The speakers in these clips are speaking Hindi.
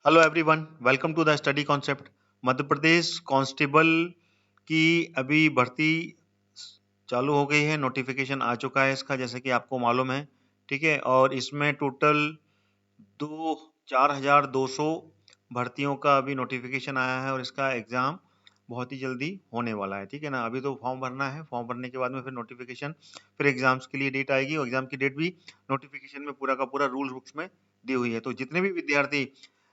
Hello everyone, welcome to the study concept. Madhya Pradesh constable की अभी भर्ती चालू हो गई है, नोटिफिकेशन आ चुका है इसका, जैसे कि आपको मालूम है। ठीक है, और इसमें टोटल 4,200 भर्तियों का अभी नोटिफिकेशन आया है और इसका एग्ज़ाम बहुत ही जल्दी होने वाला है। ठीक है ना, अभी तो फॉर्म भरना है, फॉर्म भरने के बाद में फिर नोटिफिकेशन, फिर एग्जाम्स के लिए डेट आएगी और एग्जाम की डेट भी नोटिफिकेशन में पूरा का पूरा रूल बुक्स में दी हुई है। तो जितने भी विद्यार्थी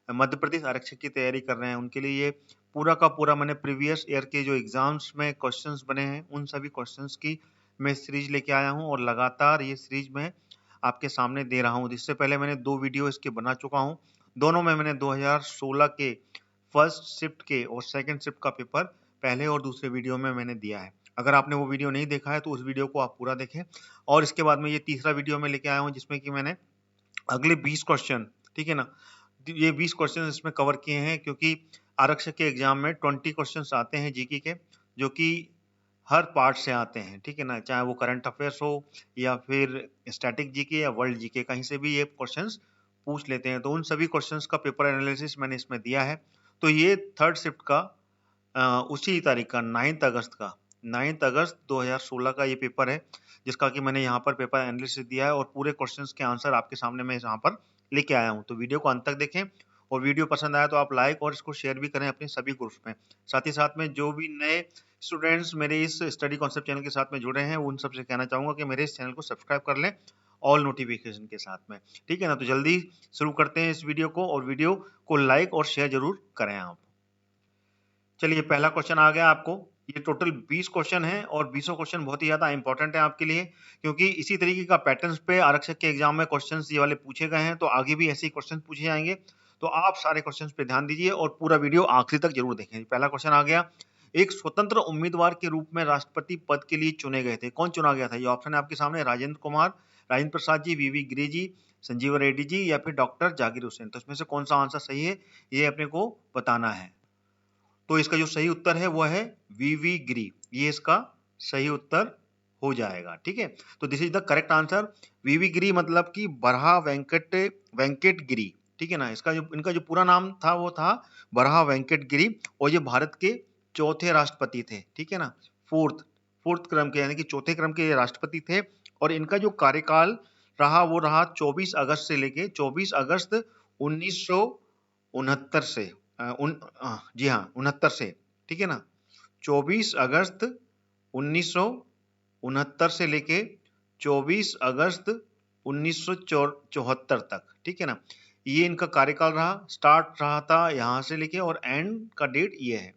मध्य प्रदेश आरक्षक की तैयारी कर रहे हैं उनके लिए ये पूरा का पूरा मैंने प्रीवियस ईयर के जो एग्जाम्स में क्वेश्चंस बने हैं उन सभी क्वेश्चंस की मैं सीरीज लेके आया हूँ और लगातार ये सीरीज में आपके सामने दे रहा हूँ। इससे पहले मैंने 2 वीडियो इसके बना चुका हूँ। दोनों में मैंने 2016 के फर्स्ट शिफ्ट के और सेकंड शिफ्ट का पेपर पहले और दूसरे वीडियो में मैंने दिया है। अगर आपने वो वीडियो नहीं देखा है तो उस वीडियो को आप पूरा देखें। और इसके बाद में ये तीसरा वीडियो में लेके आया हूँ जिसमें कि मैंने अगले 20 क्वेश्चन, ठीक है ना, ये 20 क्वेश्चन इसमें कवर किए हैं क्योंकि आरक्षक के एग्जाम में 20 क्वेश्चंस आते हैं जीके के, जो कि हर पार्ट से आते हैं। ठीक है ना, चाहे वो करंट अफेयर्स हो या फिर स्टैटिक जीके या वर्ल्ड जीके, कहीं से भी ये क्वेश्चंस पूछ लेते हैं। तो उन सभी क्वेश्चंस का पेपर एनालिसिस मैंने इसमें दिया है। तो ये थर्ड शिफ्ट का उसी तारीख का 9 अगस्त 2016 का ये पेपर है, जिसका कि मैंने यहाँ पर पेपर एनालिसिस दिया है और पूरे क्वेश्चंस के आंसर आपके सामने मैं यहाँ पर लेके आया हूँ। तो वीडियो को अंत तक देखें और वीडियो पसंद आया तो आप लाइक और इसको शेयर भी करें अपने सभी ग्रुप्स में। साथ ही साथ में जो भी नए स्टूडेंट्स मेरे इस स्टडी कॉन्सेप्ट चैनल के साथ में जुड़े हैं उन सबसे कहना चाहूंगा कि मेरे इस चैनल को सब्सक्राइब कर लें ऑल नोटिफिकेशन के साथ में। ठीक है ना, तो जल्दी शुरू करते हैं इस वीडियो को और वीडियो को लाइक और शेयर जरूर करें आप। चलिए, पहला क्वेश्चन आ गया आपको। ये टोटल 20 क्वेश्चन हैं और 20 क्वेश्चन बहुत ही ज्यादा इंपॉर्टेंट है आपके लिए, क्योंकि इसी तरीके का पैटर्न्स पे आरक्षक के एग्जाम में क्वेश्चंस ये वाले पूछे गए हैं, तो आगे भी ऐसे ही क्वेश्चन पूछे जाएंगे। तो आप सारे क्वेश्चंस पे ध्यान दीजिए और पूरा वीडियो आखिरी तक जरूर देखें। पहला क्वेश्चन आ गया, एक स्वतंत्र उम्मीदवार के रूप में राष्ट्रपति पद के लिए चुने गए थे, कौन चुना गया था? ये ऑप्शन है आपके सामने, राजेंद्र कुमार, राजेंद्र प्रसाद जी, वीवी गिरी जी, संजीव रेड्डी जी या फिर डॉक्टर जाकिर हुसैन। तो इसमें से कौन सा आंसर सही है ये अपने को बताना है। तो इसका जो सही उत्तर है वो है वीवी गिरी, ये इसका सही उत्तर हो जाएगा। ठीक है, तो this is the correct answer. V V Giri मतलब कि बरहा वेंकट गिरी। ठीक है ना, इसका जो इनका जो पूरा नाम था वो था बरहा वेंकट गिरी और ये भारत के चौथे राष्ट्रपति थे। ठीक है ना, फोर्थ क्रम के यानी कि चौथे क्रम के राष्ट्रपति थे और इनका जो कार्यकाल रहा वो रहा 24 अगस्त से लेके 24 अगस्त 1969 से जी हाँ 69 से। ठीक है ना, 24 अगस्त 1969 से लेके 24 अगस्त 1974 तक। ठीक है ना, ये इनका कार्यकाल रहा, स्टार्ट रहा था यहाँ से लेके और एंड का डेट ये है।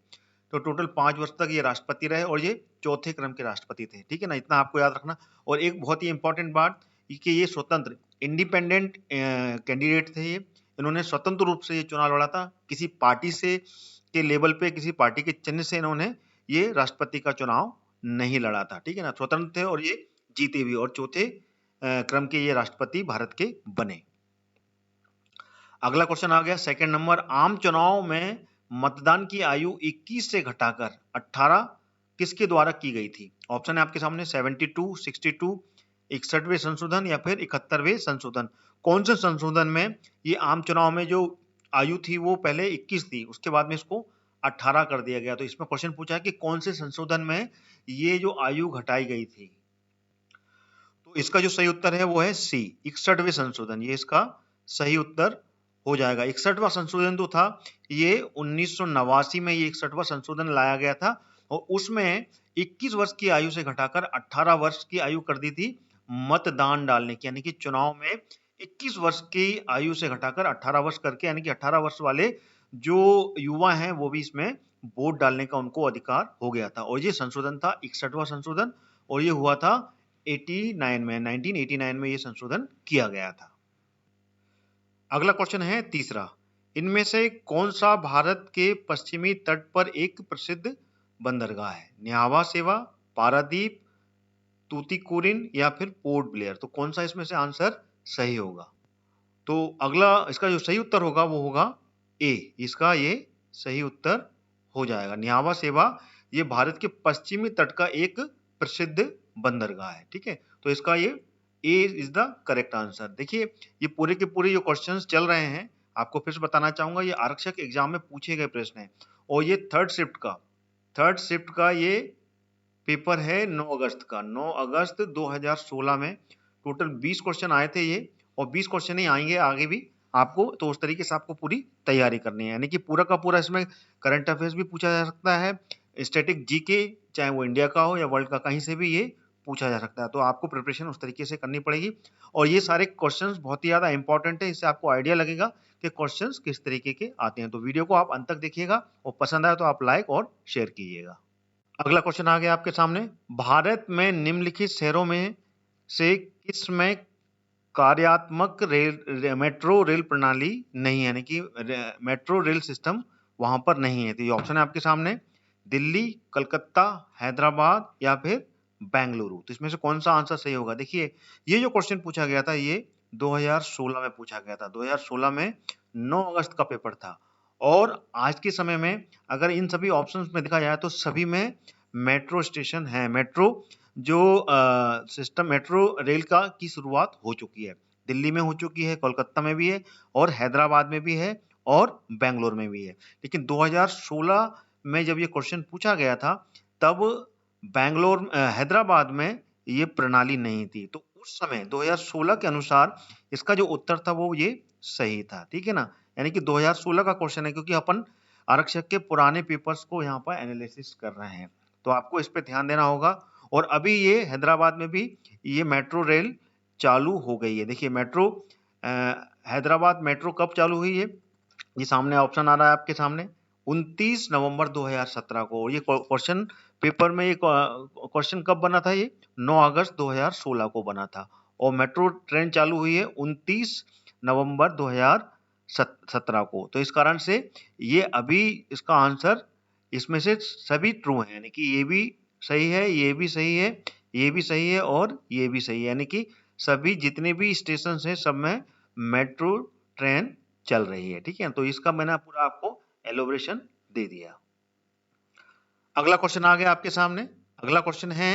तो टोटल 5 वर्ष तक ये राष्ट्रपति रहे और ये चौथे क्रम के राष्ट्रपति थे। ठीक है ना, इतना आपको याद रखना। और एक बहुत ही इंपॉर्टेंट बात कि ये स्वतंत्र इंडिपेंडेंट कैंडिडेट थे। ये इन्होंने स्वतंत्र रूप से ये चुनाव लड़ा था, किसी पार्टी से के लेवल पे किसी पार्टी के चिन्ह से इन्होंने ये राष्ट्रपति का चुनाव नहीं लड़ा था। ठीक है ना, स्वतंत्र थे और ये जीते भी और चौथे क्रम के ये राष्ट्रपति भारत के बने। अगला क्वेश्चन आ गया, सेकंड नंबर, आम चुनाव में मतदान की आयु 21 से घटाकर 18 किसके द्वारा की गई थी? ऑप्शन है आपके सामने 72, 62, 61वें संशोधन या फिर 71वें संशोधन। कौन से संशोधन में ये आम चुनाव में जो आयु थी वो पहले 21 थी, उसके बाद में इसको 18 कर दिया गया। तो इसमें क्वेश्चन पूछा है कि कौन से संशोधन में ये जो आयु घटाई गई थथी। तो इसका जो सही उत्तर है वो है सी, 61वें संशोधन, ये इसका सही उत्तर हो जाएगा। 61वां संशोधन तो था ये 1989 में ये 61वां संशोधन लाया गया था और उसमें 21 वर्ष की आयु से घटाकर 18 वर्ष की आयु कर दी थी मतदान डालने की, यानी कि चुनाव में 21 वर्ष की आयु से घटाकर 18 वर्ष करके, यानी कि 18 वर्ष वाले जो युवा हैं वो भी इसमें वोट डालने का उनको अधिकार हो गया था। और ये संशोधन था 61वां संशोधन और ये हुआ था 1989 में ये संशोधन किया गया था। अगला क्वेश्चन है तीसरा, इनमें से कौन सा भारत के पश्चिमी तट पर एक प्रसिद्ध बंदरगाह है? न्यावा सेवा, पारादीप, तूतीकोरिन या फिर पोर्ट ब्लेयर। तो कौन सा इसमें से आंसर सही होगा? तो अगला इसका जो सही उत्तर होगा वो होगा ए, इसका ये सही उत्तर हो जाएगा। न्यावा सेवा ये भारत के पश्चिमी तट का एक प्रसिद्ध बंदरगाह है। ठीक है, तो इसका ये ए इज द करेक्ट आंसर। देखिए, ये पूरे के पूरे जो क्वेश्चंस चल रहे हैं आपको फिर से बताना चाहूंगा, ये आरक्षक एग्जाम में पूछे गए प्रश्न है। और ये थर्ड शिफ्ट का ये पेपर है 9 अगस्त का। 9 अगस्त 2016 में टोटल 20 क्वेश्चन आए थे ये, और 20 क्वेश्चन ही आएंगे आगे भी आपको। तो उस तरीके से आपको पूरी तैयारी करनी है, यानी कि पूरा का पूरा इसमें करंट अफेयर्स भी पूछा जा सकता है, स्टैटिक जीके चाहे वो इंडिया का हो या वर्ल्ड का, कहीं से भी ये पूछा जा सकता है। तो आपको प्रिपरेशन उस तरीके से करनी पड़ेगी। और ये सारे क्वेश्चंस बहुत ही ज्यादा इंपॉर्टेंट है, इससे आपको आइडिया लगेगा कि क्वेश्चंस किस तरीके के आते हैं। तो वीडियो को आप अंत तक देखिएगा, और पसंद आए तो आप लाइक और शेयर कीजिएगा। अगला क्वेश्चन आ गया आपके सामने, भारत में निम्नलिखित शहरों में से किस में कार्यात्मक मेट्रो रेल प्रणाली नहीं है, यानी कि मेट्रो रेल सिस्टम वहां पर नहीं है। तो ये ऑप्शन है आपके सामने, दिल्ली, कलकत्ता, हैदराबाद या फिर बेंगलुरु। तो इसमें से कौन सा आंसर सही होगा? देखिए, ये जो क्वेश्चन पूछा गया था ये 2016 में पूछा गया था। 2016 में 9 अगस्त का पेपर था। और आज के समय में अगर इन सभी ऑप्शंस में देखा जाए तो सभी में मेट्रो स्टेशन है। मेट्रो जो सिस्टम मेट्रो रेल का की शुरुआत हो चुकी है। दिल्ली में हो चुकी है, कोलकाता में भी है, और हैदराबाद में भी है, और बेंगलोर में भी है। लेकिन 2016 में जब ये क्वेश्चन पूछा गया था तब हैदराबाद में ये प्रणाली नहीं थी। तो उस समय 2016 के अनुसार इसका जो उत्तर था वो ये सही था। ठीक है ना, यानी कि 2016 का क्वेश्चन है, क्योंकि अपन आरक्षक के पुराने पेपर्स को यहाँ पर एनालिसिस कर रहे हैं। तो आपको इस पे ध्यान देना होगा। और अभी ये हैदराबाद में भी ये मेट्रो रेल चालू हो गई है। देखिए, हैदराबाद मेट्रो कब चालू हुई है? ये सामने ऑप्शन आ रहा है आपके सामने, 29 नवंबर 2017 को। और ये क्वेश्चन पेपर में ये क्वेश्चन कब बना था? ये 9 अगस्त 2016 को बना था। और मेट्रो ट्रेन चालू हुई है 29 नवंबर 2017 को। तो इस कारण से ये अभी इसका आंसर इसमें से सभी ट्रू है, यानी कि ये भी सही है, ये भी सही है, ये भी सही है, और ये भी सही है। यानी कि सभी जितने भी स्टेशन हैं सब में मेट्रो ट्रेन चल रही है। ठीक है, तो इसका मैंने पूरा आपको एलोब्रेशन दे दिया। अगला क्वेश्चन आ गया आपके सामने। अगला क्वेश्चन है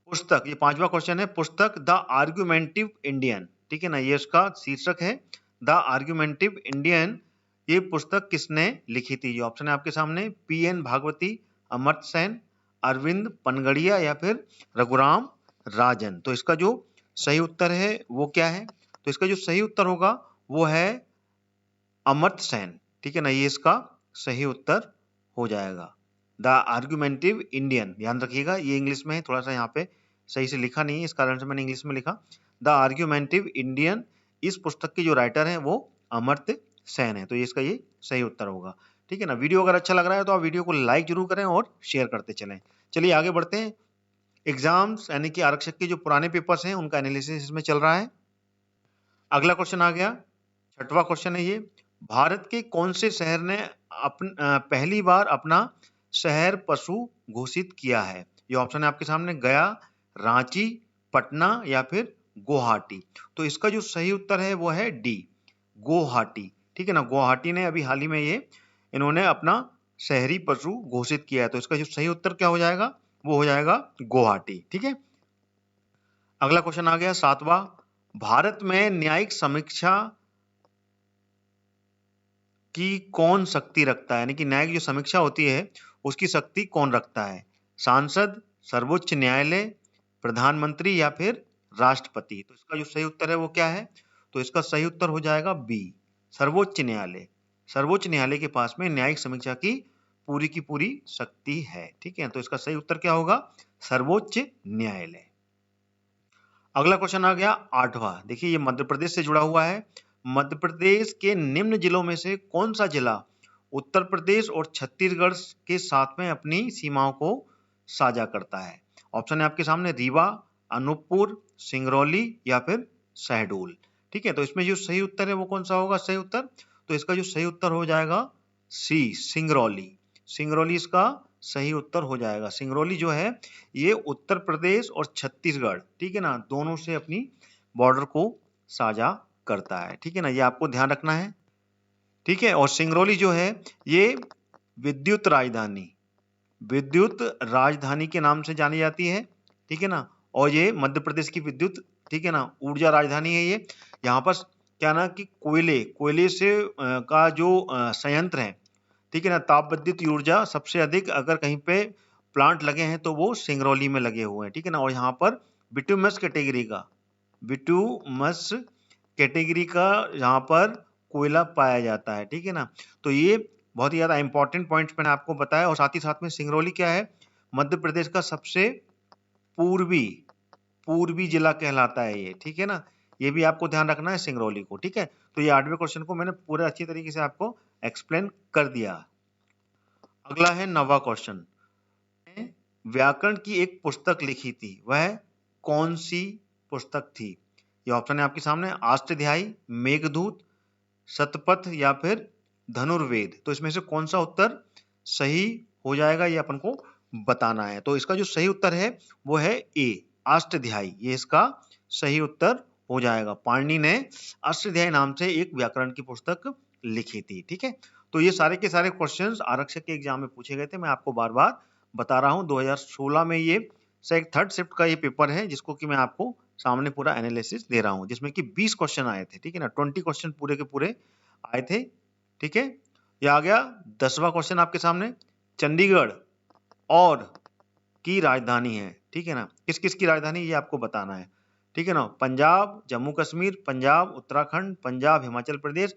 पुस्तक, ये 5वां क्वेश्चन है, पुस्तक द आर्गुमेंटिव इंडियन। ठीक है ना, ये इसका शीर्षक है द आर्गुमेंटिव इंडियन। ये पुस्तक किसने लिखी थी? ये ऑप्शन है आपके सामने, पीएन भागवती, अमर्त्य सेन, अरविंद पनगड़िया या फिर रघुराम राजन। तो इसका जो सही उत्तर है वो क्या है? तो इसका जो सही उत्तर होगा वो है अमर्त्य सेन। ठीक है ना, ये इसका सही उत्तर हो जाएगा। द आर्गुमेंटिव इंडियन, ध्यान रखिएगा ये इंग्लिश में है, थोड़ा सा यहाँ पे सही से लिखा नहीं है, इस कारण से मैंने इंग्लिश में लिखा। द आर्गुमेंटिव इंडियन, इस पुस्तक के जो राइटर हैं वो अमर्त्य सेन है। तो इसका ये सही उत्तर होगा। ठीक है ना, वीडियो अगर अच्छा लग रहा है तो आप वीडियो को लाइक जरूर करें और शेयर करते चलें। चलिए आगे बढ़ते हैं। एग्जाम्स यानी कि आरक्षक के जो पुराने पेपर्स हैं उनका एनालिसिस इसमें चल रहा है। अगला क्वेश्चन आ गया, 6वां क्वेश्चन है ये, भारत के कौन से शहर ने पहली बार अपना शहर पशु घोषित किया है? ये ऑप्शन है आपके सामने, गया, रांची, पटना या फिर गुवाहाटी। तो इसका जो सही उत्तर है वो है डी, गुवाहाटी। ठीक है ना, गुवाहाटी ने अभी हाल ही में ये इन्होंने अपना शहरी पशु घोषित किया है। तो इसका जो सही उत्तर क्या हो जाएगा? वो हो जाएगा गुवाहाटी। ठीक है, अगला क्वेश्चन आ गया 7वां, भारत में न्यायिक समीक्षा की कौन शक्ति रखता है? यानी कि न्यायिक जो समीक्षा होती है उसकी शक्ति कौन रखता है? सांसद, सर्वोच्च न्यायालय, प्रधानमंत्री या फिर राष्ट्रपति। तो इसका जो सही उत्तर है वो क्या है? तो इसका सही उत्तर हो जाएगा बी, सर्वोच्च न्यायालय। सर्वोच्च न्यायालय के पास में न्यायिक समीक्षा की पूरी शक्ति है। ठीक है, तो इसका सही उत्तर क्या होगा? सर्वोच्च न्यायालय। अगला क्वेश्चन आ गया 8वां। देखिए, ये मध्य प्रदेश से जुड़ा हुआ है। मध्य प्रदेश के निम्न जिलों में से कौन सा जिला उत्तर प्रदेश और छत्तीसगढ़ के साथ में अपनी सीमाओं को साझा करता है? ऑप्शन है आपके सामने, रीवा, अनूपपुर, सिंगरौली या फिर शहडोल। ठीक है, तो इसमें जो सही उत्तर है वो कौन सा होगा सही उत्तर? तो इसका जो सही उत्तर हो जाएगा सी, सिंगरौली। सिंगरौली इसका सही उत्तर हो जाएगा। सिंगरौली जो है ये उत्तर प्रदेश और छत्तीसगढ़, ठीक है ना, दोनों से अपनी बॉर्डर को साझा करता है। ठीक है ना, ये आपको ध्यान रखना है। ठीक है, और सिंगरौली जो है ये विद्युत राजधानी के नाम से जानी जाती है। ठीक है ना, और ये मध्य प्रदेश की विद्युत, ठीक है ना, ऊर्जा राजधानी है ये। यहाँ पर क्या ना कि कोयले से का जो संयंत्र है, ठीक है ना, ताप विद्युत ऊर्जा सबसे अधिक अगर कहीं पे प्लांट लगे हैं तो वो सिंगरौली में लगे हुए हैं, ठीक है ना। और यहाँ पर बिटुमस कैटेगरी का यहाँ पर कोयला पाया जाता है, ठीक है ना। तो ये बहुत ही ज्यादा इंपॉर्टेंट पॉइंट्स मैंने आपको बताया। और साथ ही साथ में सिंगरौली क्या है, मध्य प्रदेश का सबसे पूर्वी जिला कहलाता है ये, ठीक है ना। ये भी आपको ध्यान रखना है सिंगरौली को, ठीक है। तो ये 8वें क्वेश्चन को मैंने पूरे अच्छी तरीके से आपको एक्सप्लेन कर दिया। अगला है 9वां क्वेश्चन। व्याकरण की एक पुस्तक लिखी थी, वह कौन सी पुस्तक थी? ये ऑप्शन है आपके सामने, अष्टाध्यायी, मेघदूत, शतपथ या फिर धनुर्वेद। तो इसमें से कौन सा उत्तर सही हो जाएगा ये अपन को बताना है। तो इसका जो सही उत्तर है वो है ए, अष्टाध्यायी। ये इसका सही उत्तर हो जाएगा। पाणिनि ने अष्टाध्यायी नाम से एक व्याकरण की पुस्तक लिखी थी, ठीक है। तो ये सारे के सारे क्वेश्चंस आरक्षक के एग्जाम में पूछे गए थे। मैं आपको बार बार बता रहा हूँ, 2016 में ये थर्ड शिफ्ट का ये पेपर है, जिसको कि मैं आपको सामने पूरा एनालिसिस दे रहा हूँ, जिसमें कि 20 क्वेश्चन आए थे, ठीक है ना। 20 क्वेश्चन पूरे के पूरे आए थे, ठीक है। ये आ गया 10वां क्वेश्चन आपके सामने। चंडीगढ़ और की राजधानी है, ठीक है ना। किस किस की राजधानी ये आपको बताना है, ठीक है ना। पंजाब जम्मू कश्मीर, पंजाब उत्तराखंड, पंजाब हिमाचल प्रदेश,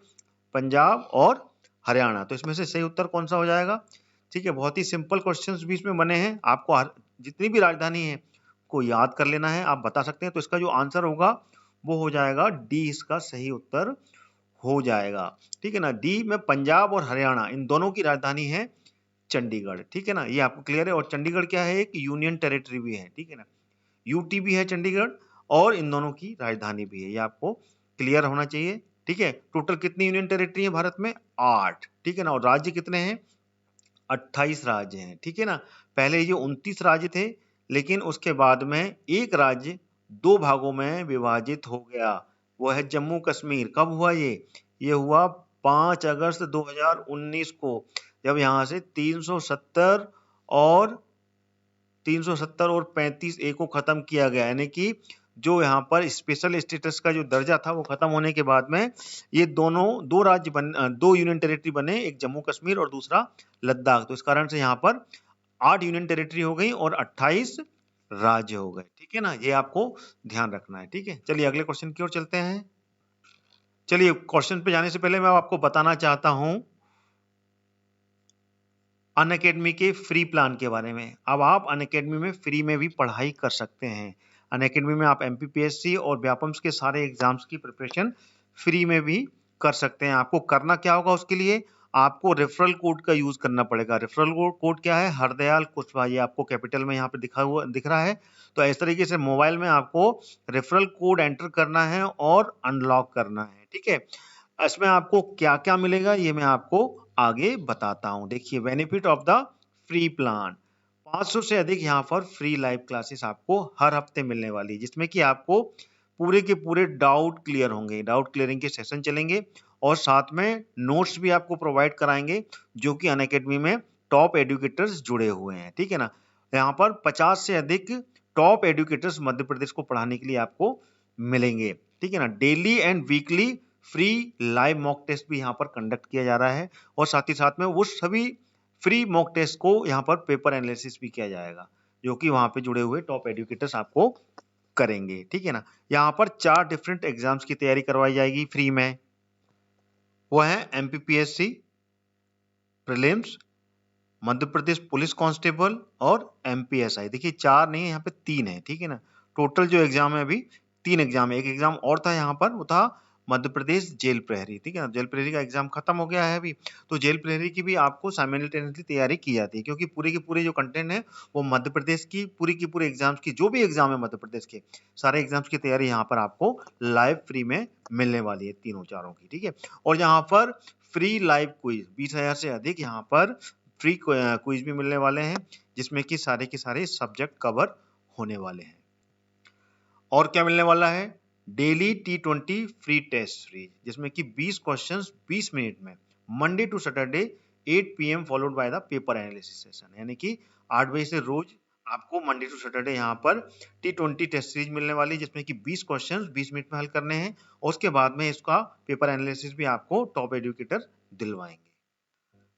पंजाब और हरियाणा। तो इसमें से सही उत्तर कौन सा हो जाएगा? ठीक है, बहुत ही सिंपल क्वेश्चंस भी इसमें बने हैं। आपको जितनी भी राजधानी है को याद कर लेना है, आप बता सकते हैं। तो इसका जो आंसर होगा वो हो जाएगा डी, इसका सही उत्तर हो जाएगा, ठीक है ना। डी में पंजाब और हरियाणा इन दोनों की राजधानी है चंडीगढ़, ठीक है ना। ये आपको क्लियर है। और चंडीगढ़ क्या है, एक यूनियन टेरिटरी भी है, ठीक है ना। यूटी भी है चंडीगढ़ और इन दोनों की राजधानी भी है, ये आपको क्लियर होना चाहिए, ठीक है। टोटल कितनी यूनियन टेरिटरी है भारत में? 8, ठीक है ना। और राज्य कितने हैं? 28 राज्य हैं, ठीक है ना। पहले ये 29 राज्य थे, लेकिन उसके बाद में एक राज्य 2 भागों में विभाजित हो गया, वो है जम्मू कश्मीर। कब हुआ ये हुआ 5 अगस्त 2019 को, जब यहाँ से 370 और 35 ए को खत्म किया गया। यानी कि जो यहाँ पर स्पेशल स्टेटस का जो दर्जा था वो खत्म होने के बाद में ये दो यूनियन टेरिटरी बने, एक जम्मू कश्मीर और दूसरा लद्दाख। तो इस कारण से यहाँ पर 8 यूनियन टेरिटरी हो गई और 28 राज्य हो गए, ठीक है ना। ये आपको ध्यान रखना है, ठीक है। चलिए अगले क्वेश्चन की ओर चलते हैं। चलिए क्वेश्चन पे जाने से पहले मैं आपको बताना चाहता हूं अनअकैडमी के फ्री प्लान के बारे में। अब आप अनअकैडमी में फ्री में भी पढ़ाई कर सकते हैं। अनअकैडमी में आप एमपीपीएससी और व्यापम्स के सारे एग्जाम्स की प्रिपरेशन फ्री में भी कर सकते हैं। आपको करना क्या होगा, उसके लिए आपको रेफरल कोड का यूज करना पड़ेगा। रेफरल कोड क्या है? हरदयाल कुशवाहा। ये आपको कैपिटल में यहाँ पे दिख रहा है। तो इस तरीके से मोबाइल में आपको रेफरल कोड एंटर करना है और अनलॉक करना है, ठीक है। इसमें आपको क्या क्या मिलेगा ये मैं आपको आगे बताता हूं। देखिए, benefit of the free plan, 500 से अधिक यहाँ पर फ्री लाइव क्लासेस आपको हर हफ्ते मिलने वाली है, जिसमें कि आपको पूरे के पूरे डाउट क्लियर होंगे, डाउट क्लियरिंग के सेशन चलेंगे और साथ में नोट्स भी आपको प्रोवाइड कराएंगे, जो कि अनअकैडमी में टॉप एडुकेटर्स जुड़े हुए हैं, ठीक है ना। यहाँ पर 50 से अधिक टॉप एडुकेटर्स मध्य प्रदेश को पढ़ाने के लिए आपको मिलेंगे, ठीक है ना। Daily and weekly free live mock test भी यहाँ पर कंडक्ट किया जा रहा है और साथ ही साथ में वो सभी फ्री मॉक टेस्ट को यहाँ पर पेपर एनालिसिस भी किया जाएगा, जो कि वहां पे जुड़े हुए टॉप एडुकेटर्स आपको करेंगे, ठीक है ना। यहाँ पर 4 डिफरेंट एग्जाम्स की तैयारी करवाई जाएगी फ्री में। वो है MPPSC prelims, Madhya Pradesh police constable और एमपीएसआई। देखिए 4 नहीं है, यहाँ पे 3 है, ठीक है ना। टोटल जो एग्जाम है अभी 3 एग्जाम है। एक एग्जाम और था यहाँ पर, वो था मध्य प्रदेश जेल प्रहरी, ठीक है ना। जेल प्रहरी का एग्जाम खत्म हो गया है अभी, तो जेल प्रहरी की भी आपको साइमल्टेनियसली तैयारी की जाती है, क्योंकि पूरे के पूरे जो कंटेंट है वो मध्य प्रदेश की पूरे एग्जाम्स की, जो भी एग्जाम है मध्य प्रदेश के सारे एग्जाम्स की तैयारी यहाँ पर आपको लाइव फ्री में मिलने वाली है, तीनों चारों की, ठीक है। और यहाँ पर फ्री लाइव क्विज 20,000 से अधिक यहाँ पर फ्री क्विज भी मिलने वाले हैं, जिसमें कि सारे के सारे सब्जेक्ट कवर होने वाले हैं। और क्या मिलने वाला है? Daily T20 free test series, जिसमें कि 20 क्वेश्चंस 20 मिनट में, Monday to Saturday 8 PM followed by the paper analysis session. यानी कि 8 बजे से रोज आपको मंडे टू सैटरडे यहाँ पर T20 टेस्ट सीरीज मिलने वाली है, जिसमें कि 20 क्वेश्चंस 20 मिनट में हल करने हैं और उसके बाद में इसका पेपर एनालिसिस भी आपको टॉप एजुकेटर दिलवाएंगे।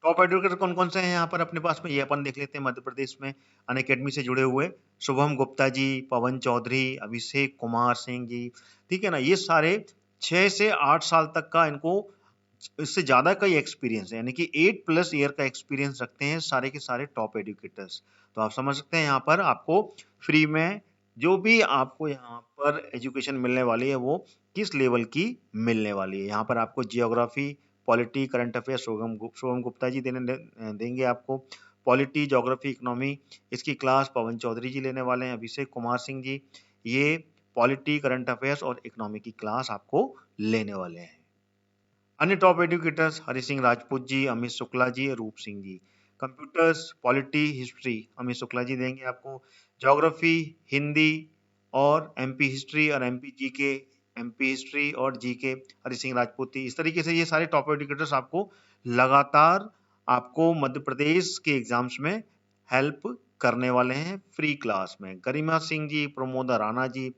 टॉप एजुकेटर कौन कौन से हैं यहाँ पर अपने पास में, ये अपन देख लेते हैं। मध्य प्रदेश में अनअकैडमी से जुड़े हुए शुभम गुप्ता जी, पवन चौधरी, अभिषेक कुमार सिंह जी, ठीक है ना, ये सारे 6 से 8 साल तक का इनको इससे ज्यादा का एक्सपीरियंस है, यानी कि 8+ ईयर का एक्सपीरियंस रखते हैं सारे के सारे टॉप एजुकेटर्स। तो आप समझ सकते हैं यहाँ पर आपको फ्री में जो भी आपको यहाँ पर एजुकेशन मिलने वाली है वो किस लेवल की मिलने वाली है। यहाँ पर आपको geography, polity, current affair Shubham Gupta ji देंगे आपको। पॉलिटी, ज्योग्राफी, इकोनॉमी इसकी क्लास पवन चौधरी जी लेने वाले हैं। अभिषेक कुमार सिंह जी ये पॉलिटी, करंट अफेयर्स और इकोनॉमी की क्लास आपको लेने वाले हैं। अन्य top educators Hari Singh Rajput ji, Amit Shukla ji, Roop Singh ji. Computers, polity, history Amit Shukla ji देंगे आपको। ज्योग्राफी, हिंदी और एमपी हिस्ट्री और एमपी जीके, एमपी हिस्ट्री और जीके हरि सिंह राजपूत जी। इस तरीके से ये सारे टॉप एजुकेटर्स आपको लगातार आपको मध्य प्रदेश के एग्जाम्स में हेल्प करने वाले हैं फ्री क्लास में। गरिमा सिंह जी, प्रमोदा राणा जी,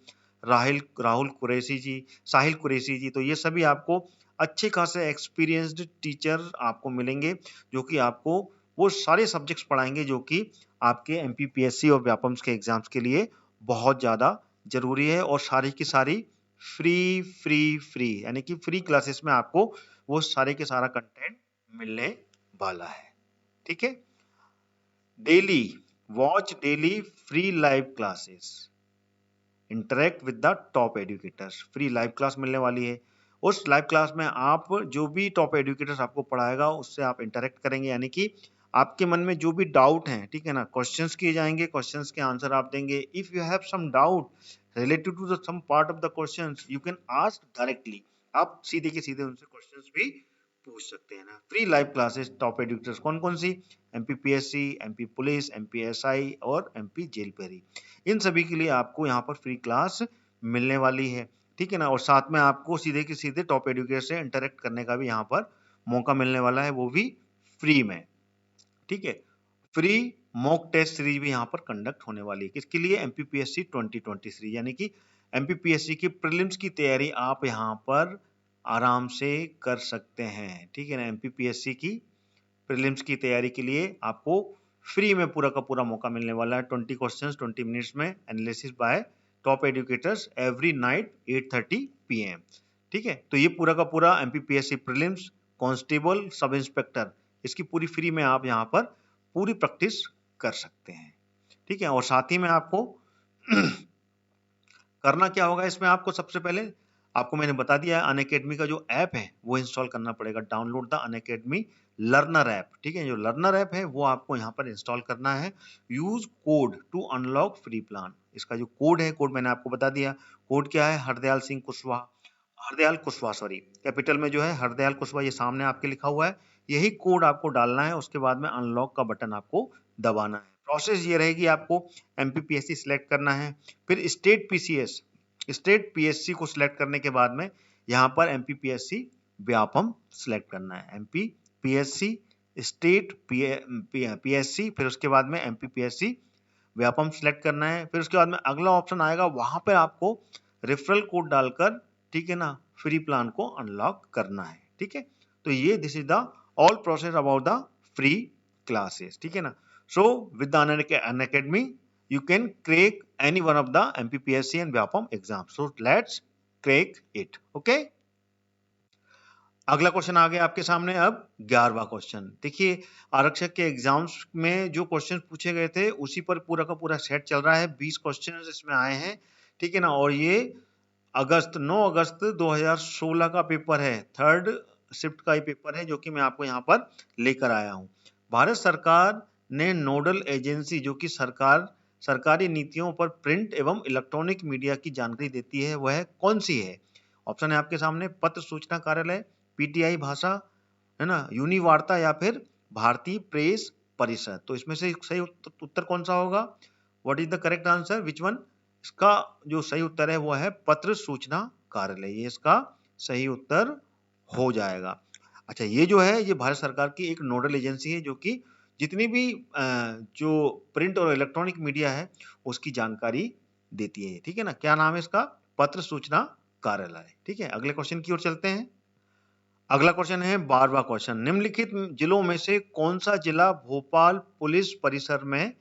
राहुल कुरैशी जी, साहिल कुरैशी जी, तो ये सभी आपको अच्छे खासे एक्सपीरियंस्ड टीचर आपको मिलेंगे जो कि आपको वो सारे सब्जेक्ट्स पढ़ाएंगे जो कि आपके एमपीपीएससी और व्यापम्स के एग्जाम्स के लिए बहुत ज़्यादा जरूरी है। और सारी की सारी फ्री यानी कि फ्री क्लासेस में आपको वो सारे के सारा कंटेंट मिलने वाला है। ठीक है, daily watch daily free live classes, interact with the top educators, free live class मिलने वाली है। उस लाइव क्लास में आप जो भी टॉप एजुकेटर्स आपको पढ़ाएगा उससे आप इंटरेक्ट करेंगे, यानी कि आपके मन में जो भी डाउट हैं, ठीक है ना, क्वेश्चंस किए जाएंगे, क्वेश्चंस के आंसर आप देंगे। If you have some doubt related to the some part of the questions you can ask directly, आप सीधे के सीधे उनसे क्वेश्चंस भी पूछ सकते हैं ना। Free live classes top educators कौन कौन सी, एमपीपीएससी, एमपी पुलिस, एमपीएसआई और एमपी जेल पेरी, इन सभी के लिए आपको यहाँ पर फ्री क्लास मिलने वाली है। ठीक है ना, और साथ में आपको सीधे के सीधे टॉप एजुकेटर से इंटरेक्ट करने का भी यहाँ पर मौका मिलने वाला है, वो भी फ्री में। ठीक है, फ्री मॉक टेस्ट सीरीज भी यहाँ पर कंडक्ट होने वाली है। किसके लिए, एमपीपीएससी 2023, यानी कि एमपीपीएससी की प्रीलिम्स की तैयारी आप यहाँ पर आराम से कर सकते हैं। ठीक है ना, एमपीपीएससी की प्रीलिम्स की तैयारी के लिए आपको फ्री में पूरा का पूरा मौका मिलने वाला है। 20 क्वेश्चंस 20 मिनट्स में analysis bye top educators every night 8:30 PM। ठीक है, तो ये पूरा का पूरा MPPSC prelims, constable, sub inspector, इसकी पूरी फ्री में आप यहाँ पर पूरी प्रैक्टिस कर सकते हैं। ठीक है, और साथ ही में आपको करना क्या होगा इसमें, आपको सबसे पहले आपको मैंने बता दिया है अनअकैडमी का जो ऐप है वो इंस्टॉल करना पड़ेगा। Download the Unacademy learner app. ठीक है, जो लर्नर ऐप है वो आपको यहाँ पर इंस्टॉल करना है। Use code to unlock free plan, इसका जो कोड है, कोड मैंने आपको बता दिया। कोड क्या है, हरदयाल सिंह कुशवाहा, हरदयाल कुशवाहा सॉरी, कैपिटल में जो है हरदयाल कुशवाहा ये सामने आपके लिखा हुआ है, यही कोड आपको डालना है। उसके बाद में अनलॉक का बटन आपको दबाना है। प्रोसेस ये रहेगी, आपको एमपीपीएससी सिलेक्ट करना है, फिर स्टेट पीएससी को सिलेक्ट करने के बाद में यहाँ पर एमपीपीएससी व्यापम सिलेक्ट करना है। एमपीपीएससी स्टेट पीएससी, फिर उसके बाद में एमपीपीएससी व्यापम सिलेक्ट करना है। फिर उसके बाद में अगला ऑप्शन आएगा, वहां पर आपको रेफरल कोड डालकर, ठीक है ना, फ्री प्लान को अनलॉक करना है। ठीक है, तो ये this is the all process about the free classes. ठीक है ना, so with the Unacademy you can crack any one of the MPPSC and Vyapam exam. So let's crack it. Okay? अगला क्वेश्चन आ गया आपके सामने। अब 11वां क्वेश्चन देखिए, आरक्षक के एग्जाम्स में जो क्वेश्चन पूछे गए थे उसी पर पूरा का पूरा सेट चल रहा है। 20 क्वेश्चन इसमें आए हैं। ठीक है ना, और ये 9 अगस्त 2016 का पेपर है, थर्ड शिफ्ट का ही पेपर है जो कि मैं आपको यहाँ पर लेकर आया हूँ। भारत सरकार ने नोडल एजेंसी जो कि सरकारी नीतियों पर प्रिंट एवं इलेक्ट्रॉनिक मीडिया की जानकारी देती है, वह कौन सी है। ऑप्शन है आपके सामने, पत्र सूचना कार्यालय, पीटीआई भाषा, है ना, यूनिवार्ता या फिर भारतीय प्रेस परिषद। तो इसमें से सही उत्तर कौन सा होगा, what is the correct answer, which one. इसका जो सही उत्तर है वो है पत्र सूचना कार्यालय, ये इसका सही उत्तर हो जाएगा। अच्छा, ये जो है ये भारत सरकार की एक नोडल एजेंसी है जो कि जितनी भी जो प्रिंट और इलेक्ट्रॉनिक मीडिया है उसकी जानकारी देती है, ठीक है ना। क्या नाम है इसका? पत्र सूचना कार्यालय, ठीक है। अगले क्वेश्चन की ओर चलते हैं। अगला क्वेश्चन है 12वां क्वेश्चन, निम्नलिखित जिलों में से कौन सा जिला भोपाल पुलिस परिसर में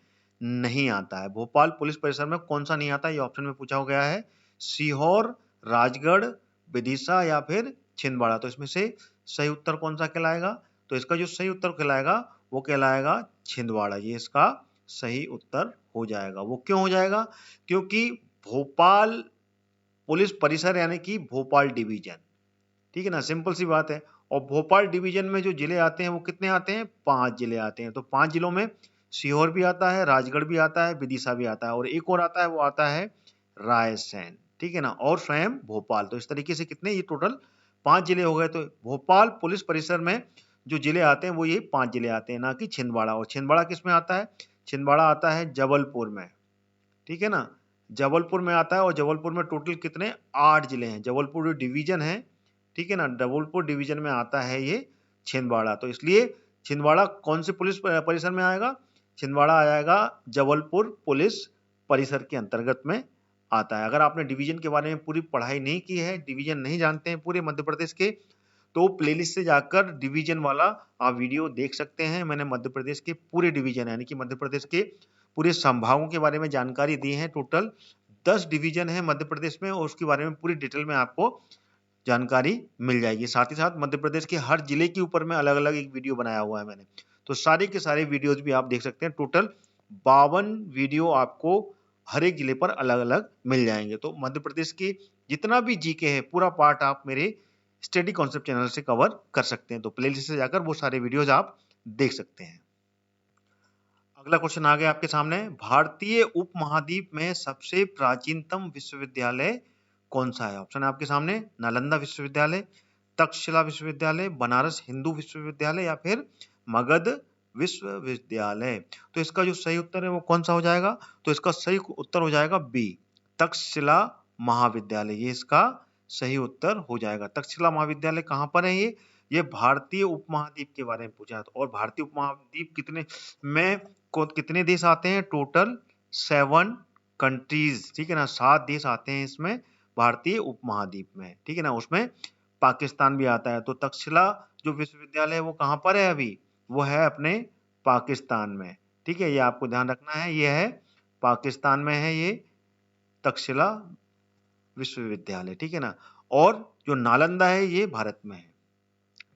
नहीं आता है? भोपाल पुलिस परिसर में कौन सा नहीं आता? ये ऑप्शन में पूछा गया है। सीहोर, राजगढ़, विदिशा या फिर छिंदवाड़ा। तो इसमें से सही उत्तर कौन सा कहलाएगा? तो इसका जो सही उत्तर कहलाएगा वो कहलाएगा छिंदवाड़ा। ये इसका सही उत्तर हो जाएगा। वो क्यों हो जाएगा? क्योंकि भोपाल पुलिस परिसर यानी कि भोपाल डिवीजन, ठीक है ना, सिंपल सी बात है। और भोपाल डिवीजन में जो जिले आते हैं वो कितने आते हैं? 5 जिले आते हैं। तो 5 जिलों में सीहोर भी आता है, राजगढ़ भी आता है, विदिशा भी आता है और एक और आता है, वो आता है रायसेन, ठीक है ना, और स्वयं भोपाल। तो इस तरीके से कितने, ये टोटल 5 जिले हो गए। तो भोपाल पुलिस परिसर में जो जिले आते हैं वो ये 5 जिले आते हैं, ना कि छिंदवाड़ा। और छिंदवाड़ा किस में आता है? छिंदवाड़ा आता है जबलपुर में, ठीक है ना, जबलपुर में आता है। और जबलपुर में टोटल कितने? 8 जिले हैं। जबलपुर जो डिवीजन है, ठीक है ना, जबलपुर डिवीजन में आता है ये छिंदवाड़ा। तो इसलिए छिंदवाड़ा कौन से पुलिस परिसर में आएगा? छिंदवाड़ा आएगा जबलपुर पुलिस परिसर के अंतर्गत में आता है। अगर आपने डिवीजन के बारे में पूरी पढ़ाई नहीं की है, डिवीजन नहीं जानते हैं पूरे मध्य प्रदेश के, तो प्लेलिस्ट से जाकर डिवीजन वाला आप वीडियो देख सकते हैं। मैंने मध्य प्रदेश के पूरे डिवीजन यानी कि मध्य प्रदेश के पूरे संभागों के बारे में जानकारी दी है। टोटल 10 डिवीजन है मध्य प्रदेश में और उसके बारे में पूरी डिटेल में आपको जानकारी मिल जाएगी। साथ ही साथ मध्य प्रदेश के हर जिले के ऊपर में अलग अलग एक वीडियो बनाया हुआ है मैंने, तो सारे के सारे वीडियोज भी आप देख सकते हैं। टोटल 52 वीडियो आपको हर एक जिले पर अलग अलग मिल जाएंगे। तो मध्य प्रदेश की जितना भी जीके है पूरा पार्ट आप मेरे स्टडी कॉन्सेप्ट चैनल से कवर कर सकते हैं। तो प्लेलिस्ट से जाकर वो सारे वीडियोज आप देख सकते हैं। अगला क्वेश्चन आ गया आपके सामने, भारतीय उपमहाद्वीप में सबसे प्राचीनतम विश्वविद्यालय कौन सा है? ऑप्शन है आपके सामने, नालंदा विश्वविद्यालय, तक्षशिला विश्वविद्यालय, बनारस हिंदू विश्वविद्यालय या फिर मगध विश्वविद्यालय। तो इसका जो सही उत्तर है वो कौन सा हो जाएगा? तो इसका सही उत्तर हो जाएगा बी, तक्षशिला महाविद्यालय। ये इसका सही उत्तर हो जाएगा। तक्षशिला महाविद्यालय कहाँ पर है? ये भारतीय उपमहाद्वीप के बारे में पूछा है। और भारतीय उपमहाद्वीप कितने में कितने देश आते हैं? टोटल 7 कंट्रीज, ठीक है ना, 7 देश आते हैं इसमें भारतीय उपमहाद्वीप में, ठीक है ना। उसमें पाकिस्तान भी आता है। तो तक्षशिला जो विश्वविद्यालय है वो कहाँ पर है? अभी वो है अपने पाकिस्तान में, ठीक है, ये आपको ध्यान रखना है। ये है पाकिस्तान में है ये तक्षशिला विश्वविद्यालय, ठीक है ना। और जो नालंदा है ये भारत में है,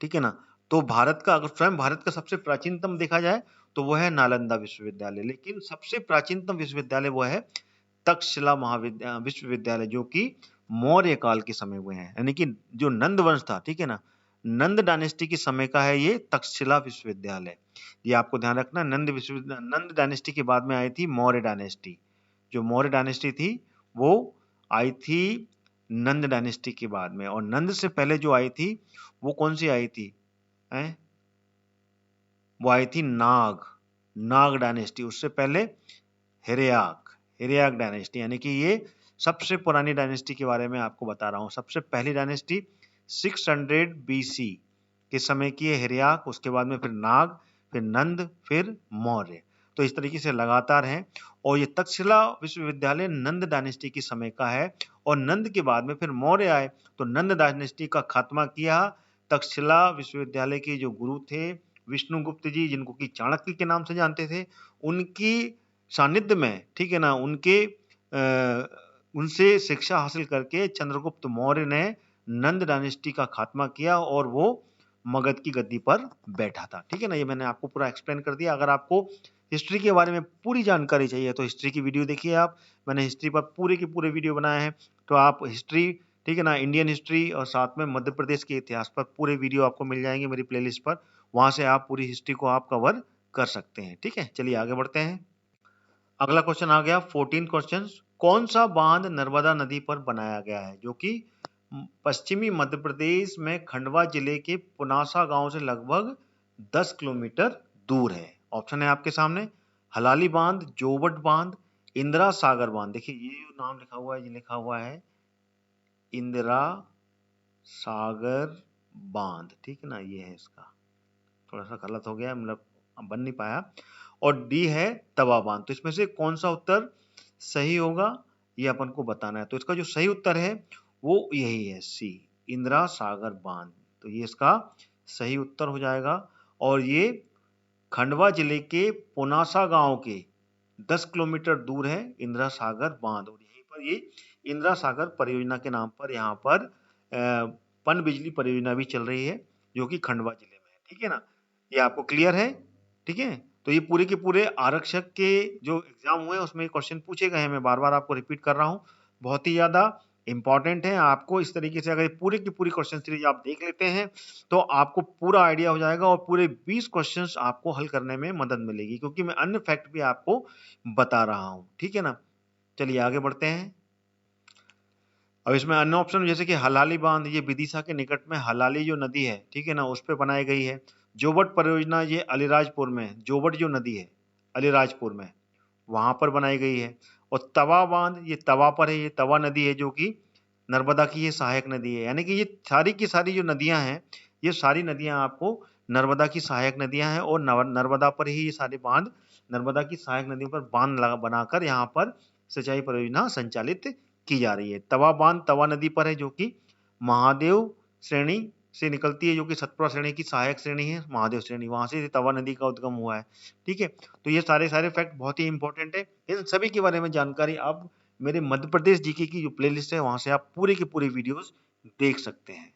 ठीक है ना। तो भारत का, अगर स्वयं भारत का सबसे प्राचीनतम देखा जाए तो वो है नालंदा विश्वविद्यालय, लेकिन सबसे प्राचीनतम विश्वविद्यालय वो है तक्षशिला विश्वविद्यालय, जो कि मौर्य काल के समय हुए हैं, यानी कि जो नंद वंश था, ठीक है ना, नंद डायनेस्टी के समय का है ये तक्षशिला विश्वविद्यालय। ये आपको ध्यान रखना। नंद डायनेस्टी के बाद में आई थी मौर्य डायनेस्टी। जो मौर्य डायनेस्टी थी वो आई थी नंद डायनेस्टी के बाद में। और नंद से पहले जो आई थी वो कौन सी आई थी? वो आई थी नाग डायनेस्टी। उससे पहले हिरयाक डायनेस्टी, यानी कि ये सबसे पुरानी डायनेस्टी के बारे में आपको बता रहा हूँ। सबसे पहली डायनेस्टी 600 BC के समय की है हिरयाक, उसके बाद में फिर नाग, फिर नंद, फिर मौर्य। तो इस तरीके से लगातार हैं। और ये तक्षशिला विश्वविद्यालय नंद डायनेस्टी के समय का है। और नंद के बाद में फिर मौर्य आए तो नंद डायनेस्टी का खात्मा किया। तक्षशिला विश्वविद्यालय के जो गुरु थे विष्णुगुप्त जी, जिनको कि चाणक्य के नाम से जानते थे, उनकी सानिध्य में, ठीक है ना, उनसे शिक्षा हासिल करके चंद्रगुप्त मौर्य ने नंद डायनेस्टी का खात्मा किया और वो मगध की गद्दी पर बैठा था, ठीक है ना। ये मैंने आपको पूरा एक्सप्लेन कर दिया। अगर आपको हिस्ट्री के बारे में पूरी जानकारी चाहिए तो हिस्ट्री की वीडियो देखिए आप। मैंने हिस्ट्री पर पूरे के पूरे वीडियो बनाए हैं, तो आप हिस्ट्री, ठीक है ना, इंडियन हिस्ट्री और साथ में मध्य प्रदेश के इतिहास पर पूरे वीडियो आपको मिल जाएंगे मेरी प्लेलिस्ट पर। वहां से आप पूरी हिस्ट्री को आप कवर कर सकते हैं, ठीक है। चलिए आगे बढ़ते हैं। अगला क्वेश्चन आ गया 14 क्वेश्चन। कौन सा बांध नर्मदा नदी पर बनाया गया है, जो कि पश्चिमी मध्य प्रदेश में खंडवा जिले के पुनासा गांव से लगभग 10 किलोमीटर दूर है? ऑप्शन है आपके सामने, हलाली बांध, जोवट बांध, इंदिरा सागर बांध। देखिए ये नाम लिखा हुआ है, ये लिखा हुआ है इंदिरा सागर बांध, ठीक है ना, ये है इसका। थोड़ा सा गलत हो गया, मतलब बन नहीं पाया, और डी है तवा बांध। तो इसमें से कौन सा उत्तर सही होगा ये अपन को बताना है। तो इसका जो सही उत्तर है वो यही है, सी, इंदिरा सागर बांध। तो ये इसका सही उत्तर हो जाएगा। और ये खंडवा जिले के पुनासा गांव के 10 किलोमीटर दूर है इंदिरा सागर बांध, और यहीं पर ये इंदिरा सागर परियोजना के नाम पर यहाँ पर पन बिजली परियोजना भी चल रही है, जो कि खंडवा जिले में है। ठीक है ना, ये आपको क्लियर है? ठीक है, तो ये पूरे के पूरे आरक्षक के जो एग्जाम हुए उसमें क्वेश्चन पूछे गए हैं। मैं बार बार आपको रिपीट कर रहा हूँ, बहुत ही ज्यादा इंपॉर्टेंट है। आपको इस तरीके से अगर पूरी की पूरी क्वेश्चन सीरीज आप देख लेते हैं तो आपको पूरा आइडिया हो जाएगा, और पूरे 20 क्वेश्चंस आपको हल करने में मदद मिलेगी, क्योंकि मैं अन्य फैक्ट भी आपको बता रहा हूं। ठीक है ना, चलिए आगे बढ़ते हैं। अब इसमें अन्य ऑप्शन जैसे कि हलाली बांध, ये विदिशा के निकट में हलाली जो नदी है, ठीक है ना, उस पर बनाई गई है। जोबट परियोजना ये अलीराजपुर में, जोबट जो नदी है अलीराजपुर में, वहां पर बनाई गई है। और तवा बांध ये तवा पर है, ये तवा नदी है जो कि नर्मदा की ये सहायक नदी है। यानी कि ये सारी की सारी जो नदियां हैं, ये सारी नदियां आपको नर्मदा की सहायक नदियां हैं, और नर्मदा पर ही ये सारे बांध, नर्मदा की सहायक नदियों पर बांध बनाकर यहाँ पर सिंचाई परियोजना संचालित की जा रही है। तवा बांध तवा नदी पर है, जो कि महादेव श्रेणी से निकलती है, जो कि सतपुरा श्रेणी की सहायक श्रेणी है, महादेव श्रेणी, वहां से तवा नदी का उद्गम हुआ है। ठीक है, तो ये सारे सारे फैक्ट बहुत ही इंपॉर्टेंट है। इन सभी के बारे में जानकारी आप मेरे मध्य प्रदेश जीके की जो प्लेलिस्ट है वहां से आप पूरे के पूरे वीडियोस देख सकते हैं।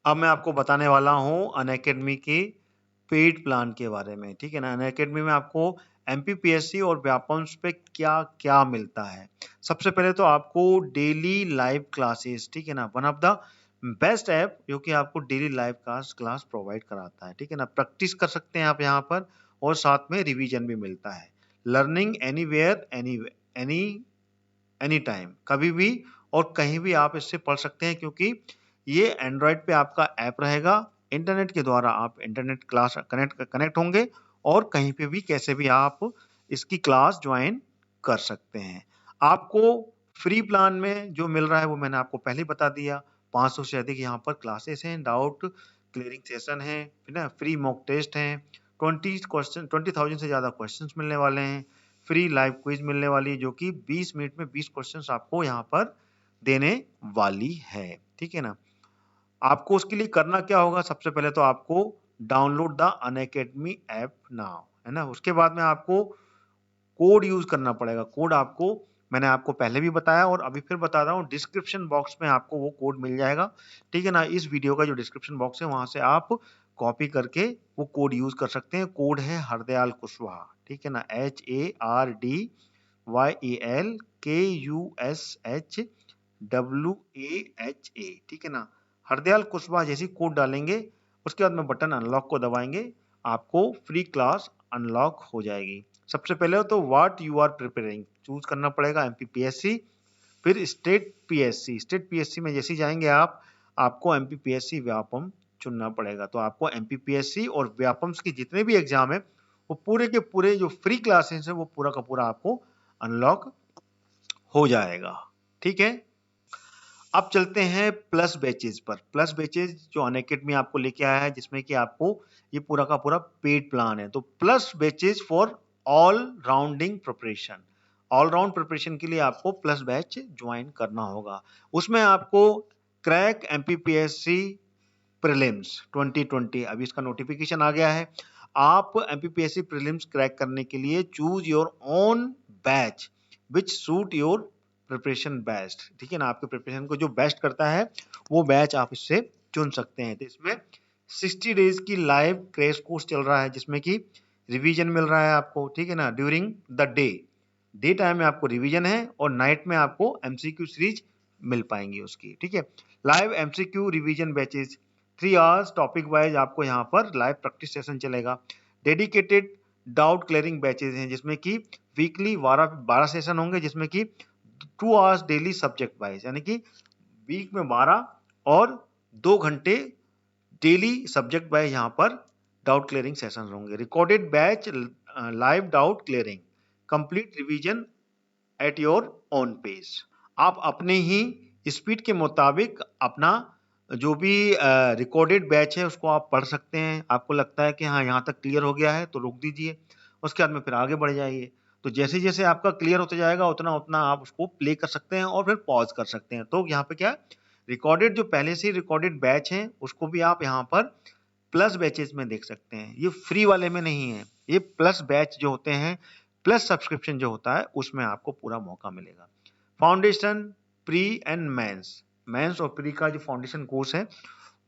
अब मैं आपको बताने वाला हूँ अनअकैडमी के पेड प्लान के बारे में। ठीक है ना, अनअकैडमी में आपको एमपीपीएससी और व्यापमं पे क्या क्या मिलता है। सबसे पहले तो आपको डेली लाइव क्लासेस, ठीक है ना, one of the best app जो कि आपको डेली लाइव क्लास प्रोवाइड कराता है। ठीक है ना, प्रैक्टिस कर सकते हैं आप यहाँ पर, और साथ में रिवीजन भी मिलता है। Learning anywhere any any time, कभी भी और कहीं भी आप इससे पढ़ सकते हैं, क्योंकि ये एंड्रॉयड पे आपका ऐप रहेगा। इंटरनेट के द्वारा आप इंटरनेट क्लास कनेक्ट होंगे, और कहीं पे भी कैसे भी आप इसकी क्लास ज्वाइन कर सकते हैं। आपको फ्री प्लान में जो मिल रहा है वो मैंने आपको पहले बता दिया। 500 से अधिक यहाँ पर क्लासेस हैं, डाउट क्लियरिंग सेशन है ना, फ्री मॉक टेस्ट हैं, 20,000 से ज्यादा क्वेश्चंस मिलने वाले हैं, फ्री लाइव क्विज मिलने वाली है, जो कि 20 मिनट में 20 क्वेश्चंस आपको यहाँ पर देने वाली है। ठीक है ना, आपको उसके लिए करना क्या होगा, सबसे पहले तो आपको download the Unacademy app now, है ना। उसके बाद में आपको कोड यूज करना पड़ेगा। कोड आपको मैंने आपको पहले भी बताया और अभी फिर बता रहा हूँ, डिस्क्रिप्शन बॉक्स में आपको वो कोड मिल जाएगा, ठीक है ना। इस वीडियो का जो डिस्क्रिप्शन बॉक्स है वहां से आप कॉपी करके वो कोड यूज कर सकते हैं। कोड है हरदयाल कुशवाहा, ठीक है ना, HARDYALKUSHWAHA, ठीक है ना। हरदयाल कुशवाहा जैसी कोड डालेंगे, उसके बाद में बटन अनलॉक को दबाएंगे, आपको फ्री क्लास अनलॉक हो जाएगी। सबसे पहले तो what you are preparing choose करना पड़ेगा, एमपीपीएससी, फिर स्टेट पीएससी। स्टेट पीएससी में जैसे जाएंगे आप, आपको एमपीपीएससी व्यापम चुनना पड़ेगा। तो आपको एमपीपीएससी और व्यापम्स के जितने भी एग्जाम है वो पूरे के पूरे जो फ्री क्लासेस है वो पूरा का पूरा आपको अनलॉक हो जाएगा, ठीक है। अब चलते हैं प्लस बैचेज पर। प्लस बैचेज जो अनअकैडमी आपको लेके आया है, जिसमें कि आपको ये पूरा का पूरा पेड प्लान है। तो plus batches for all rounding preparation, all round preparation के लिए आपको प्लस बैच ज्वाइन करना होगा। उसमें आपको क्रैक एमपीपीएससी प्रीलिम्स 2020, अभी इसका नोटिफिकेशन आ गया है। आप एमपीपीएससी प्रीलिम्स क्रैक करने के लिए choose your own batch which suit your preparation best, ठीक है ना। आपके प्रिपरेशन को जो बेस्ट करता है वो बैच आप इससे चुन सकते हैं। तो इसमें 60 डेज की लाइव क्रैश कोर्स चल रहा है, जिसमें कि रिवीजन मिल रहा है आपको, ठीक है ना। ड्यूरिंग द डे टाइम में आपको रिवीजन है और नाइट में आपको एमसीक्यू सीरीज मिल पाएंगी उसकी, ठीक है। Live MCQ revision batches 3 hours topic wise आपको यहाँ पर लाइव प्रैक्टिस सेशन चलेगा। डेडिकेटेड डाउट क्लियरिंग बैचेज हैं, जिसमें कि वीकली 12 सेशन होंगे, जिसमें कि 2 आवर्स डेली सब्जेक्ट वाइज, यानी कि वीक में 12 और 2 घंटे डेली सब्जेक्ट वाइज यहाँ पर डाउट क्लियरिंग सेशन होंगे। Recorded batch live doubt clearing, complete revision at your own pace. आप अपने ही स्पीड के मुताबिक अपना जो भी रिकॉर्डेड बैच है उसको आप पढ़ सकते हैं। आपको लगता है कि हाँ यहाँ तक क्लियर हो गया है तो रोक दीजिए, उसके बाद में फिर आगे बढ़ जाइए। तो जैसे जैसे आपका क्लियर होता जाएगा उतना उतना आप उसको प्ले कर सकते हैं और फिर पॉज कर सकते हैं। तो यहाँ पे क्या, रिकॉर्डेड जो पहले से रिकॉर्डेड बैच है उसको भी आप यहाँ पर प्लस बैचेस में देख सकते हैं। ये फ्री वाले में नहीं है, ये प्लस बैच जो होते हैं, प्लस सब्सक्रिप्शन जो होता है उसमें आपको पूरा मौका मिलेगा। Foundation, pre and mains, mains और प्री का जो फाउंडेशन कोर्स है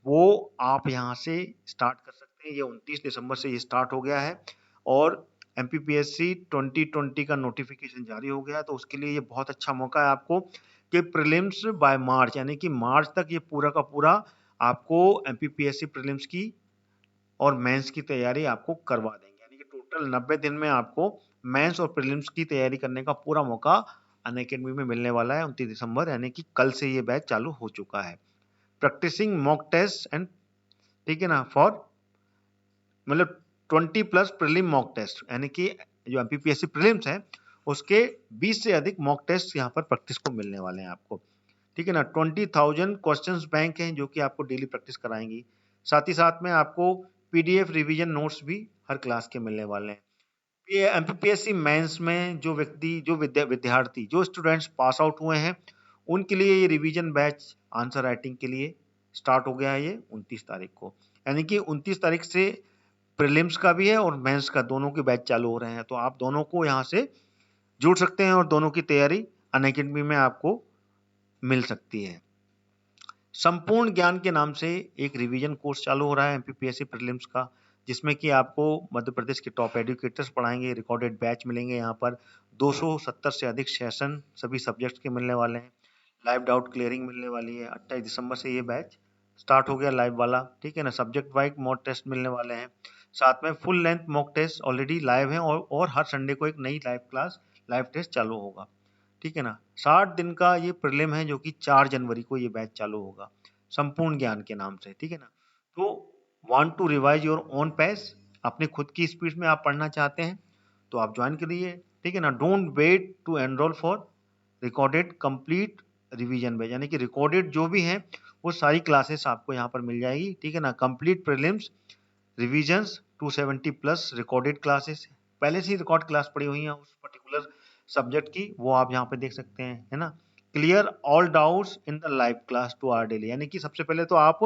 वो आप यहाँ से स्टार्ट कर सकते हैं। ये 29 दिसंबर से ये स्टार्ट हो गया है और एमपीपीएससी 2020 का नोटिफिकेशन जारी हो गया है। तो उसके लिए ये बहुत अच्छा मौका है आपको कि प्रीलिम्स बाय मार्च, यानी कि मार्च तक ये पूरा का पूरा आपको एमपीपीएससी प्रीलिम्स की और मेंस की तैयारी आपको करवा देंगे। यानी कि टोटल 90 दिन में आपको मेंस और प्रीलिम्स की तैयारी करने का पूरा मौका अनअकैडमी में मिलने वाला है 29 दिसंबर, यानी कि कल से ये बैच चालू हो चुका है। प्रैक्टिसिंग मॉक टेस्ट एंड, ठीक है ना, फॉर मतलब 20 प्लस प्रीलिम मॉक टेस्ट, यानी कि जो एमपीपीएससी प्रीलिम्स है उसके 20 से अधिक मॉक टेस्ट यहाँ पर प्रैक्टिस को मिलने वाले हैं आपको, ठीक है ना। 20,000 क्वेश्चंस बैंक हैं जो कि आपको डेली प्रैक्टिस कराएंगी। साथ ही साथ में आपको पीडीएफ रिवीजन नोट्स भी हर क्लास के मिलने वाले हैं। ये एमपीपीएससी मेंस में जो व्यक्ति, जो विद्यार्थी, जो स्टूडेंट्स पास आउट हुए हैं उनके लिए ये रिवीजन बैच आंसर राइटिंग के लिए स्टार्ट हो गया है ये 29 तारीख को, यानी कि 29 तारीख से प्रीलिम्स का भी है और मेंस का, दोनों के बैच चालू हो रहे हैं। तो आप दोनों को यहाँ से जुड़ सकते हैं और दोनों की तैयारी अनअकैडमी में आपको मिल सकती है। संपूर्ण ज्ञान के नाम से एक रिवीजन कोर्स चालू हो रहा है एमपीपीएससी प्रीलिम्स का, जिसमें कि आपको मध्य प्रदेश के टॉप एजुकेटर्स पढ़ाएंगे। रिकॉर्डेड बैच मिलेंगे यहाँ पर, 270 से अधिक सेशन सभी सब्जेक्ट्स के मिलने वाले हैं। लाइव डाउट क्लियरिंग मिलने वाली है। 28 दिसंबर से ये बैच स्टार्ट हो गया लाइव वाला, ठीक है ना। सब्जेक्ट वाइज मॉक टेस्ट मिलने वाले हैं, साथ में full length mock test already live है और हर संडे को एक नई लाइव क्लास, लाइव टेस्ट चालू होगा, ठीक है ना। 60 दिन का ये प्रीलिम है जो कि 4 जनवरी को ये बैच चालू होगा संपूर्ण ज्ञान के नाम से, ठीक है ना। तो want to revise your own pace, अपने खुद की स्पीड में आप पढ़ना चाहते हैं तो आप ज्वाइन करिए, ठीक है ना। Don't wait to enrol for recorded complete revision batch, यानी कि रिकॉर्डेड जो भी हैं वो सारी क्लासेस आपको यहाँ पर मिल जाएगी, ठीक है ना। Complete prelims revisions 270 plus recorded classes, पहले से ही रिकॉर्ड क्लास पड़ी हुई है उस पर्टिकुलर सब्जेक्ट की, वो आप यहाँ पे देख सकते हैं, है ना। Clear all doubts in the live class two hour daily, यानी कि सबसे पहले तो आप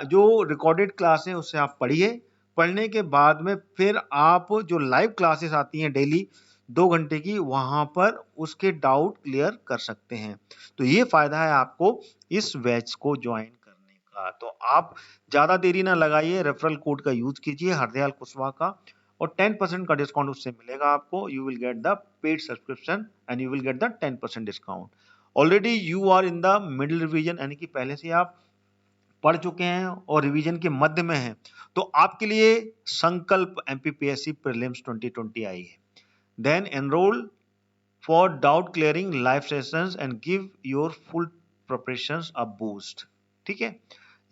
जो रिकॉर्डेड क्लास है उससे आप पढ़िए, पढ़ने के बाद में फिर आप जो लाइव क्लासेस आती हैं डेली 2 घंटे की, वहां पर उसके डाउट क्लियर कर सकते हैं। तो ये फायदा है आपको इस बैच को ज्वाइन करने का। तो आप ज्यादा देरी ना लगाइए, रेफरल कोड का यूज कीजिए हरदयाल कुशवाहा का, और 10% का डिस्काउंट उससे मिलेगा आपको। You will get the paid subscription and you will get the 10% discount. Already you are in the middle revision, यानी कि पहले से आप पढ़ चुके हैं और रिवीजन के मध्य में हैं, तो आपके लिए संकल्प एमपीपीएससी प्रीलिम्स 2020 आई है। Then enrol for doubt clearing live sessions and give your full preparations a boost. ठीक है,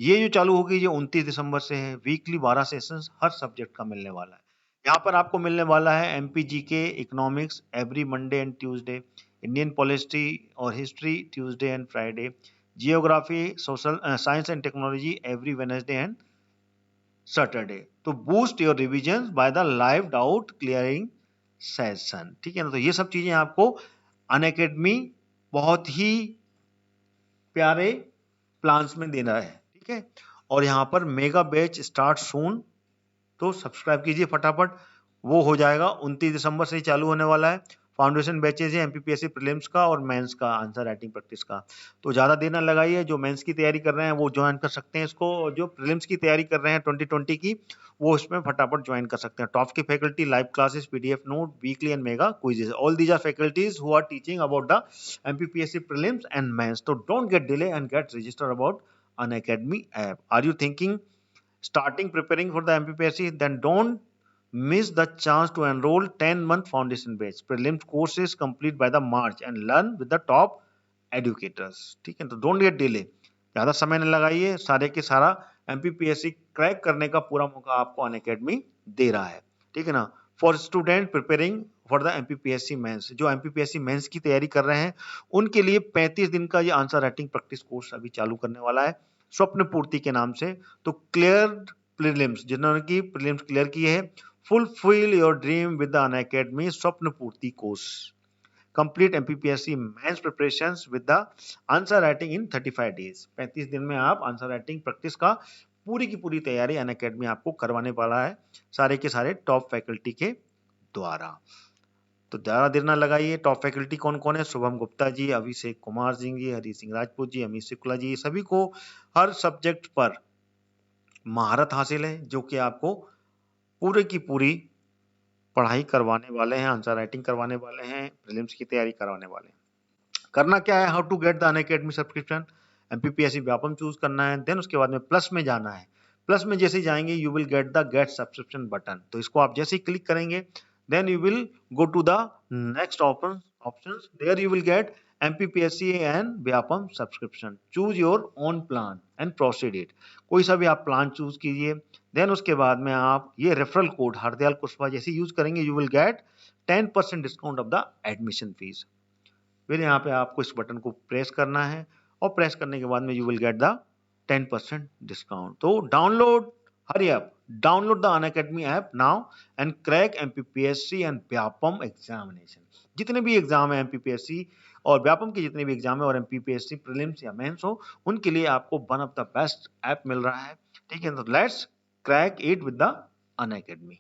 ये जो चालू होगी ये 29 दिसंबर से है। वीकली 12 सेशंस हर सब्जेक्ट का मिलने वाला है। यहाँ पर आपको मिलने वाला है एमपीजी के economics every Monday and Tuesday, Indian polity और history Tuesday and Friday, geography social science and technology every Wednesday and Saturday. तो boost your revision by the live doubt clearing session. ठीक है ना, तो ये सब चीजें आपको अनअकैडमी बहुत ही प्यारे प्लान्स में देना है। ठीक है, और यहाँ पर मेगा बैच स्टार्ट सून, तो सब्सक्राइब कीजिए फटाफट, वो हो जाएगा 29 दिसंबर से ही चालू होने वाला है। फाउंडेशन बैचेज है एमपीपीएससी प्रीलिम्स का और मेंस का आंसर राइटिंग प्रैक्टिस का। तो ज्यादा देर ना लगाइए, जो मेंस की तैयारी कर रहे हैं वो ज्वाइन कर सकते हैं इसको, और जो प्रीलिम्स की तैयारी कर रहे हैं 2020 की, वो इसमें फटाफट ज्वाइन कर सकते हैं। टॉप की faculty, live classes, PDF note, weekly and mega quizzes, all these are faculties who are teaching about the MPPSC prelims and mains. तो don't get delay and get register about Unacademy app. Are you thinking starting preparing for the MPPSC, then don't miss the chance to enroll 10-month foundation batch. Prelims courses complete by the March and learn with the top educators. ठीक है, तो don't get delay, ज्यादा समय न लगाइए, सारे के सारा MPPSC क्रैक करने का पूरा मौका आपको अनअकैडमी दे रहा है। ठीक है ना, for student preparing for the MPPSC mains, जो एमपीपीएससी मेंस की तैयारी कर रहे हैं उनके लिए 35 दिन का ये आंसर राइटिंग प्रैक्टिस कोर्स अभी चालू करने वाला है, स्वप्न पूर्ति के नाम से। तो क्लियर प्रीलिम्स, जिन्होंने की प्रीलिम्स क्लियर की है, fulfil your dream with the Unacademy Swapna Purti course. Complete MPPSC mains preparations with the answer writing in 35 days. 35 दिन में आप आंसर राइटिंग प्रैक्टिस का पूरी की पूरी तैयारी अनअकैडमी आपको करवाने वाला है, सारे के सारे टॉप फैकल्टी के द्वारा। तो ज्यादा देर ना लगाइए। टॉप फैकल्टी कौन कौन है? शुभम गुप्ता जी, अभिषेक कुमार सिंह जी, हरी सिंह राजपूत जी, अमित शुक्ला जी, सभी को हर सब्जेक्ट पर महारत हासिल है, जो कि आपको पूरे की पूरी पढ़ाई करवाने वाले हैं, आंसर राइटिंग करवाने वाले हैं, प्रीलिम्स की तैयारी करवाने वाले हैं। करना क्या है? How to get the Unacademy subscription, MPPSC Vyapam choose करना है, देन उसके बाद में प्लस में जाना है। प्लस में जैसे ही जाएंगे you will get the get subscription button, तो इसको आप जैसे ही क्लिक करेंगे then you will go to the next options, there you will get MPPSC and Vyapam subscription, choose your own plan and proceed it. कोई सा भी आप प्लान चूज कीजिए, देन उसके बाद में आप ये रेफरल कोड हरदयाल कुशवाहा जैसे यूज करेंगे you will gate 10% discount of the admission fees. फिर यहाँ पे आपको इस बटन को प्रेस करना है, और प्रेस करने के बाद में you will get the 10% discount. तो download, hurry up, download the Unacademy app now and crack MPPSC and Vyapam examination. जितने भी एग्जाम है एमपीपीएससी और व्यापम के, जितने भी एग्जाम है और एमपीपीएससी प्रीलिम्स या मेंस हो, उनके लिए आपको one of the best app मिल रहा है। ठीक है, तो let's crack it with the Unacademy.